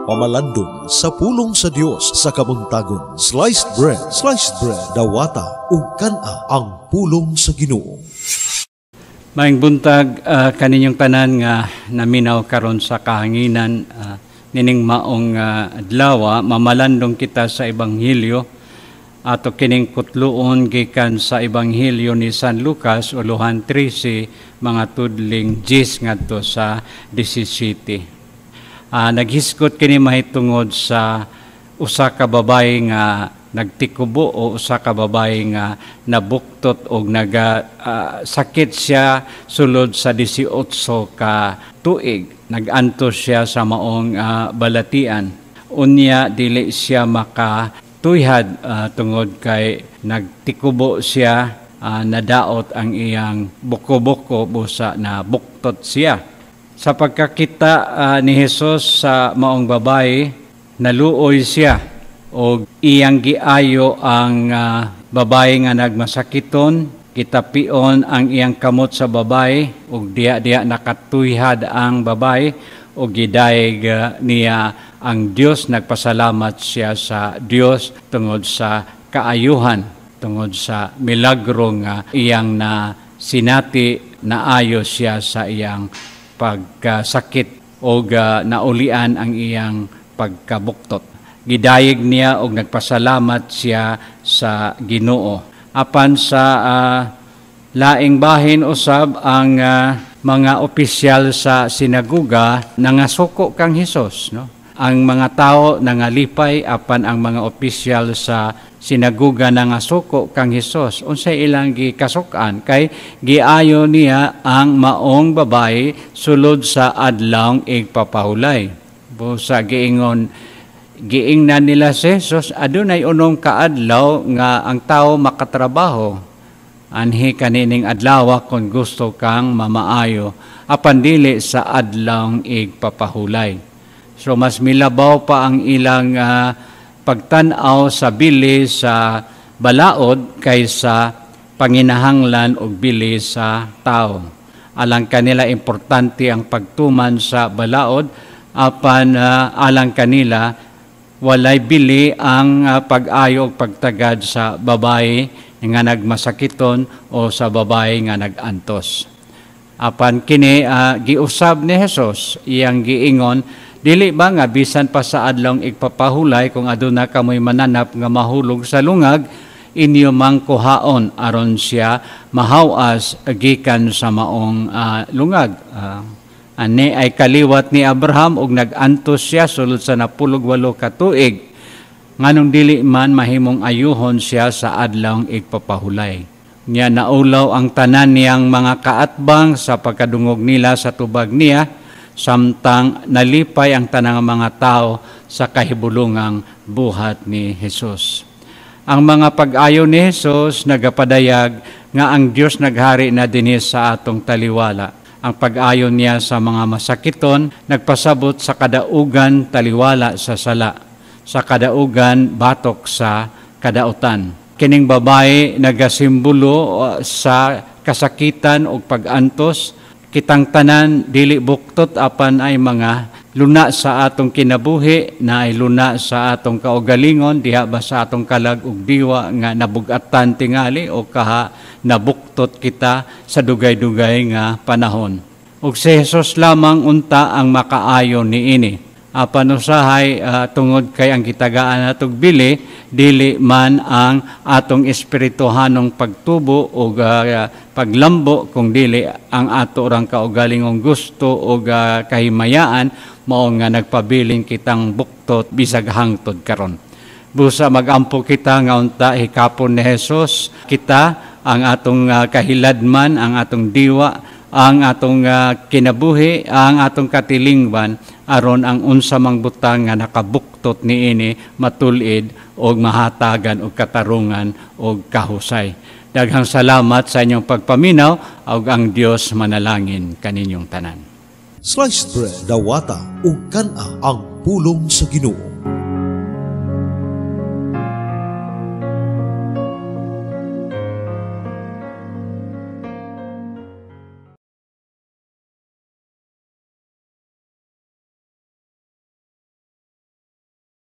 pamalandong sa pulong sa Dios sa kabuntagon. Sliced bread, dawata ug kana ang pulong sa Ginoo. Maayong buntag kaninyong tanan nga naminaw karon sa kahanginan nining maong adlaw, mamalandong kita sa Ebanghelyo ato kining kutluon gikan sa Ebanghelyo ni San Lucas uluhan 13 mga tudling 10 ngadto sa 17. Naghisgot kini mahitungod sa usa ka babae nga nagtikubo o usa ka babae nga nabuktot og sakit siya sulod sa 18 ka tuig. Nagantos siya sa maong balatian. Unya dili siya makatuyhad tungod kay nagtikubo siya, nadaot ang iyang buko-buko busa na buktot siya. Sa pagkakita ni Jesus sa maong babae, naluoy siya o iyang giayo ang babae nga nagmasakiton, kitapion ang iyang kamot sa babae ug diya nakatuyhad ang babae ug gidayeg niya ang Dios. Nagpasalamat siya sa Dios tungod sa kaayuhan, tungod sa milagro nga iyang na sinati, naayo siya sa iyang pagkasakit o naulian ang iyang pagkabuktot. Gidayeg niya og nagpasalamat siya sa Ginoo. Apan sa laing bahin usab ang mga opisyal sa sinagoga nangasuko kang Hesus, no? Ang mga tao nangalipay apan ang mga opisyal sa sinagoga nangasuko kang Hesus. Unsay ilang gikasukan kay giayo niya ang maong babae sulod sa adlawng igpapahulay. Busa giingnan nila si Jesus, adunay unong kaadlaw nga ang tao makatrabaho. Anhi kanining adlaw kung gusto kang mamaayo, apan dili sa adlawng igpapahulay. So mas milabaw pa ang ilang pagtan-aw sa bili sa balaod kaysa panginahanglan og bili sa tao. Alang kanila importante ang pagtuman sa balaod, apan alang kanila walay bili ang pag-ayo o pagtagad sa babae nga nagmasakiton o sa babae nga nagantos. Apan kini giusab ni Jesus, iyang giingon, dili ba nga bisan pa sa adlawng igpapahulay kung aduna kamoy mananap nga mahulog sa lungag, inyo mang kuhaon aron siya mahawas gikan sa maong lungag. Ani ay kaliwat ni Abraham ug nagantos siya sulod sa 18 ka tuig. Nganong dili man mahimong ayuhon siya sa adlawng igpapahulay. Niya naulaw ang tanan niyang mga kaatbang sa pagkadungog nila sa tubag niya, samtang nalipay ang tanang mga tao sa kahibulungang buhat ni Jesus. Ang mga pag-ayo ni Jesus nagapadayag nga ang Dios naghari na dinhi sa atong taliwala. Ang pag-ayon niya sa mga masakiton, nagpasabot sa kadaugan taliwala sa sala, sa kadaugan batok sa kadautan. Kining babae nagasimbolo sa kasakitan o pag-antos, kitang tanan dili buktot apan ay mga luna sa atong kinabuhi, na ay luna sa atong kaugalingon, diha ba sa atong kalag ug diwa nga nabugatan tingali o kaha nabuktot kita sa dugay-dugay nga panahon. Ug si Jesus lamang unta ang makaayo niini. Apan usahay tungod kay ang kitagaan natog bili, dili man ang atong espirituhanong pagtubo o paglambo, kung dili ang ato rang kaugalingong gusto o kahimayaan mao nga nagpabilin kitang buktot bisag hangtod karon. Busa magampo kita nga unta hikapon ni Jesus, kita ang atong kahiladman, ang atong diwa, ang atong kinabuhi, ang atong katilingban, aron ang unsa mang butang nga nakabuktot niini matulid og mahatagan og katarungan og kahusay. Daghang salamat sa inyong pagpaminaw, ug ang Dios manalangin kaninyong tanan. Sliced bread, dawata ug kana ang pulong sa Ginoo.